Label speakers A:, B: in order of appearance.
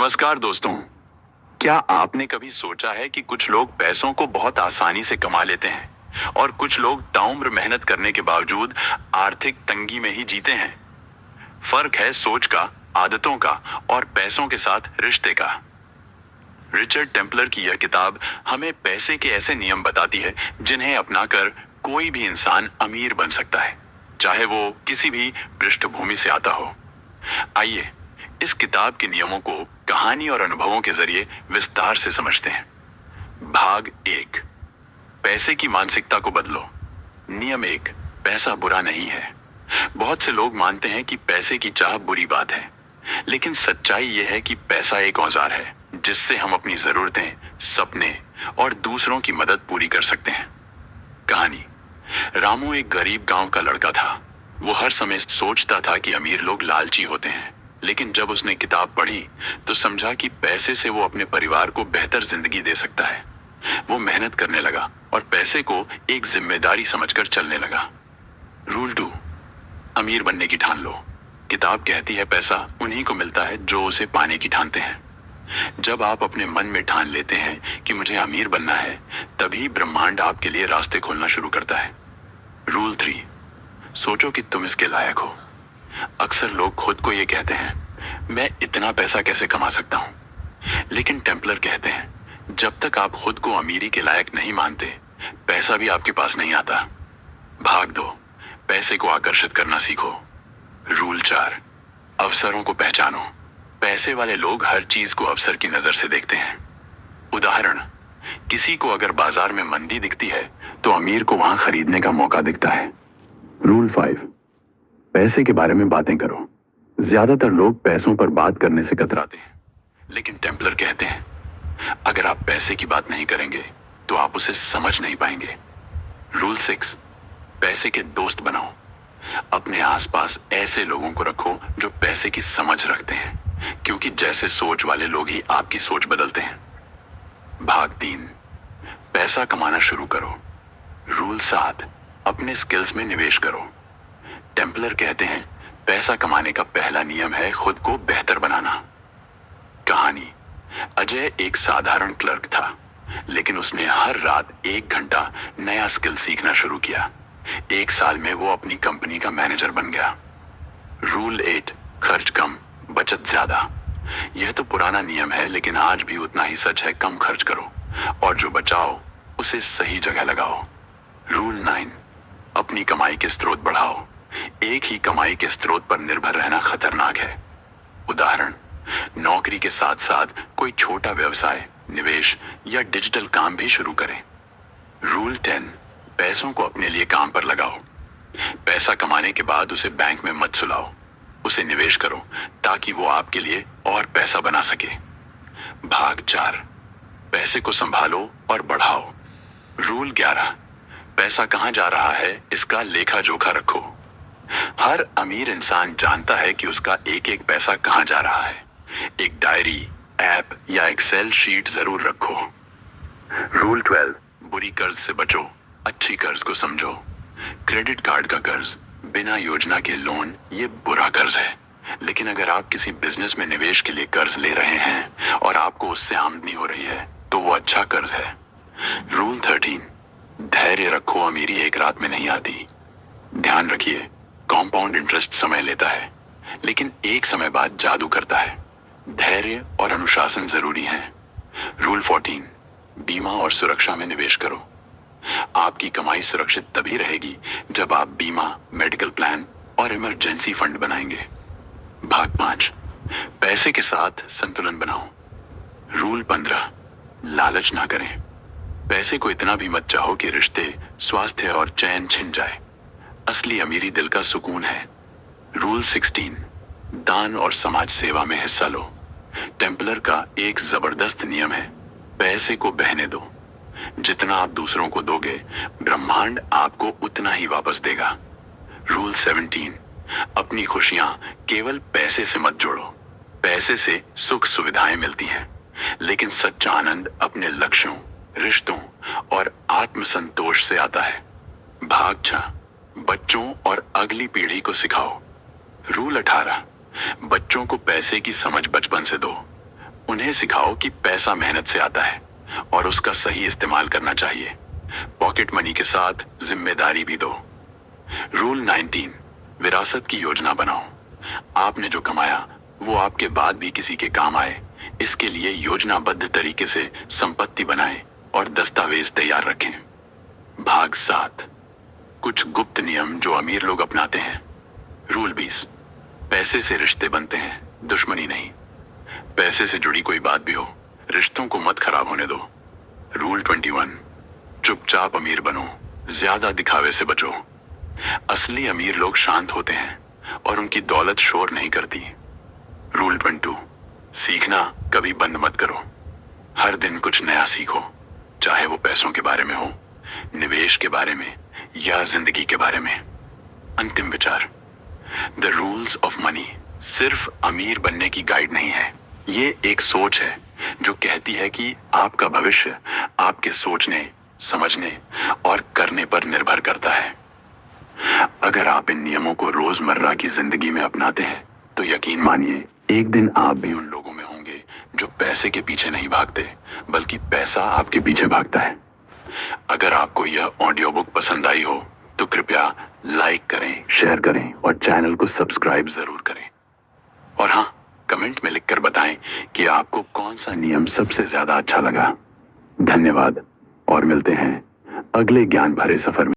A: नमस्कार दोस्तों। क्या आपने कभी सोचा है कि कुछ लोग पैसों को बहुत आसानी से कमा लेते हैं और कुछ लोग ताउम्र मेहनत करने के बावजूद आर्थिक तंगी में ही जीते हैं। फर्क है सोच का, आदतों का और पैसों के साथ रिश्ते का। रिचर्ड टेम्पलर की यह किताब हमें पैसे के ऐसे नियम बताती है जिन्हें अपनाकर कोई भी इंसान अमीर बन सकता है, चाहे वो किसी भी पृष्ठभूमि से आता हो। आइए इस किताब के नियमों को कहानी और अनुभवों के जरिए विस्तार से समझते हैं। भाग 1, पैसे की मानसिकता को बदलो। नियम 1, पैसा बुरा नहीं है। बहुत से लोग मानते हैं कि पैसे की चाह बुरी बात है, लेकिन सच्चाई यह है कि पैसा एक औजार है जिससे हम अपनी जरूरतें, सपने और दूसरों की मदद पूरी कर सकते हैं। कहानी। रामू एक गरीब गांव का लड़का था। वो हर समय सोचता था कि अमीर लोग लालची होते हैं, लेकिन जब उसने किताब पढ़ी तो समझा कि पैसे से वो अपने परिवार को बेहतर जिंदगी दे सकता है। वो मेहनत करने लगा और पैसे को एक जिम्मेदारी समझकर चलने लगा। रूल 2, अमीर बनने की ठान लो। किताब कहती है पैसा उन्हीं को मिलता है जो उसे पाने की ठानते हैं। जब आप अपने मन में ठान लेते हैं कि मुझे अमीर बनना है, तभी ब्रह्मांड आपके लिए रास्ते खोलना शुरू करता है। रूल 3, सोचो कि तुम इसके लायक हो। अक्सर लोग खुद को ये कहते हैं, मैं इतना पैसा कैसे कमा सकता हूं, लेकिन टेम्पलर कहते हैं जब तक आप खुद को अमीरी के लायक नहीं मानते, पैसा भी आपके पास नहीं आता। भाग 2, पैसे को आकर्षित करना सीखो। रूल 4, अवसरों को पहचानो। पैसे वाले लोग हर चीज को अवसर की नजर से देखते हैं। उदाहरण, किसी को अगर बाजार में मंदी दिखती है तो अमीर को वहां खरीदने का मौका दिखता है। रूल 5, पैसे के बारे में बातें करो। ज्यादातर लोग पैसों पर बात करने से कतराते हैं, लेकिन टेम्पलर कहते हैं अगर आप पैसे की बात नहीं करेंगे तो आप उसे समझ नहीं पाएंगे। रूल 6, पैसे के दोस्त बनाओ। अपने आसपास ऐसे लोगों को रखो जो पैसे की समझ रखते हैं, क्योंकि जैसे सोच वाले लोग ही आपकी सोच बदलते हैं। भाग 3, पैसा कमाना शुरू करो। रूल 7, अपने स्किल्स में निवेश करो। टेम्पलर कहते हैं पैसा कमाने का पहला नियम है खुद को बेहतर बनाना। कहानी। अजय एक साधारण क्लर्क था, लेकिन उसने हर रात 1 घंटा नया स्किल सीखना शुरू किया। 1 साल में वो अपनी कंपनी का मैनेजर बन गया। रूल 8, खर्च कम, बचत ज्यादा। यह तो पुराना नियम है, लेकिन आज भी उतना ही सच है, कम खर्च करो और जो बचाओ उसे सही जगह लगाओ। रूल 9, अपनी कमाई के स्रोत बढ़ाओ। एक ही कमाई के स्रोत पर निर्भर रहना खतरनाक है। उदाहरण, नौकरी के साथ साथ कोई छोटा व्यवसाय, निवेश या डिजिटल काम भी शुरू करें। रूल 10, पैसों को अपने लिए काम पर लगाओ। पैसा कमाने के बाद उसे बैंक में मत सुलाओ, उसे निवेश करो ताकि वो आपके लिए और पैसा बना सके। भाग 4, पैसे को संभालो और बढ़ाओ। रूल 11, पैसा कहां जा रहा है इसका लेखा जोखा रखो। हर अमीर इंसान जानता है कि उसका एक एक पैसा कहां जा रहा है। एक डायरी, ऐप या एक्सेल शीट जरूर रखो। रूल 12, बुरी कर्ज से बचो, अच्छी कर्ज को समझो। क्रेडिट कार्ड का कर्ज, बिना योजना के लोन, ये बुरा कर्ज है। लेकिन अगर आप किसी बिजनेस में निवेश के लिए कर्ज ले रहे हैं और आपको उससे आमदनी हो रही है तो वो अच्छा कर्ज है। रूल 13, धैर्य रखो, अमीरी एक रात में नहीं आती। ध्यान रखिए, कॉम्पाउंड इंटरेस्ट समय लेता है, लेकिन एक समय बाद जादू करता है। धैर्य और अनुशासन जरूरी है। रूल 14, बीमा और सुरक्षा में निवेश करो। आपकी कमाई सुरक्षित तभी रहेगी जब आप बीमा, मेडिकल प्लान और इमरजेंसी फंड बनाएंगे। भाग 5, पैसे के साथ संतुलन बनाओ। रूल 15, लालच ना करें। पैसे को इतना भी मत चाहो कि रिश्ते, स्वास्थ्य और चैन छिन जाए। असली अमीरी दिल का सुकून है। रूल 16, दान और समाज सेवा में हिस्सा लो। टेम्पलर का एक जबरदस्त नियम है, पैसे को बहने दो। जितना आप दूसरों को दोगे, ब्रह्मांड आपको उतना ही वापस देगा। रूल 17, अपनी खुशियां केवल पैसे से मत जोड़ो। पैसे से सुख सुविधाएं मिलती हैं, लेकिन सच्चा आनंद अपने लक्ष्यों, रिश्तों और आत्मसंतोष से आता है। भाग 6, बच्चों और अगली पीढ़ी को सिखाओ। रूल 18, बच्चों को पैसे की समझ बचपन से दो। उन्हें सिखाओ कि पैसा मेहनत से आता है और उसका सही इस्तेमाल करना चाहिए। पॉकेट मनी के साथ जिम्मेदारी भी दो। रूल 19, विरासत की योजना बनाओ। आपने जो कमाया वो आपके बाद भी किसी के काम आए, इसके लिए योजनाबद्ध तरीके से संपत्ति बनाएं और दस्तावेज तैयार रखें। भाग 7, कुछ गुप्त नियम जो अमीर लोग अपनाते हैं। रूल 20, पैसे से रिश्ते बनते हैं, दुश्मनी नहीं। पैसे से जुड़ी कोई बात भी हो, रिश्तों को मत खराब होने दो। रूल 21, चुपचाप अमीर बनो, ज्यादा दिखावे से बचो। असली अमीर लोग शांत होते हैं और उनकी दौलत शोर नहीं करती। रूल 22, सीखना कभी बंद मत करो। हर दिन कुछ नया सीखो, चाहे वो पैसों के बारे में हो, निवेश के बारे में या जिंदगी के बारे में। अंतिम विचार, द रूल्स ऑफ मनी सिर्फ अमीर बनने की गाइड नहीं है। ये एक सोच है जो कहती है कि आपका भविष्य आपके सोचने, समझने और करने पर निर्भर करता है। अगर आप इन नियमों को रोजमर्रा की जिंदगी में अपनाते हैं तो यकीन मानिए एक दिन आप भी उन लोगों में होंगे जो पैसे के पीछे नहीं भागते, बल्कि पैसा आपके पीछे भागता है। अगर आपको यह ऑडियो बुक पसंद आई हो तो कृपया लाइक करें, शेयर करें और चैनल को सब्सक्राइब जरूर करें। और हाँ, कमेंट में लिखकर बताएं कि आपको कौन सा नियम सबसे ज्यादा अच्छा लगा। धन्यवाद और मिलते हैं अगले ज्ञान भरे सफर में।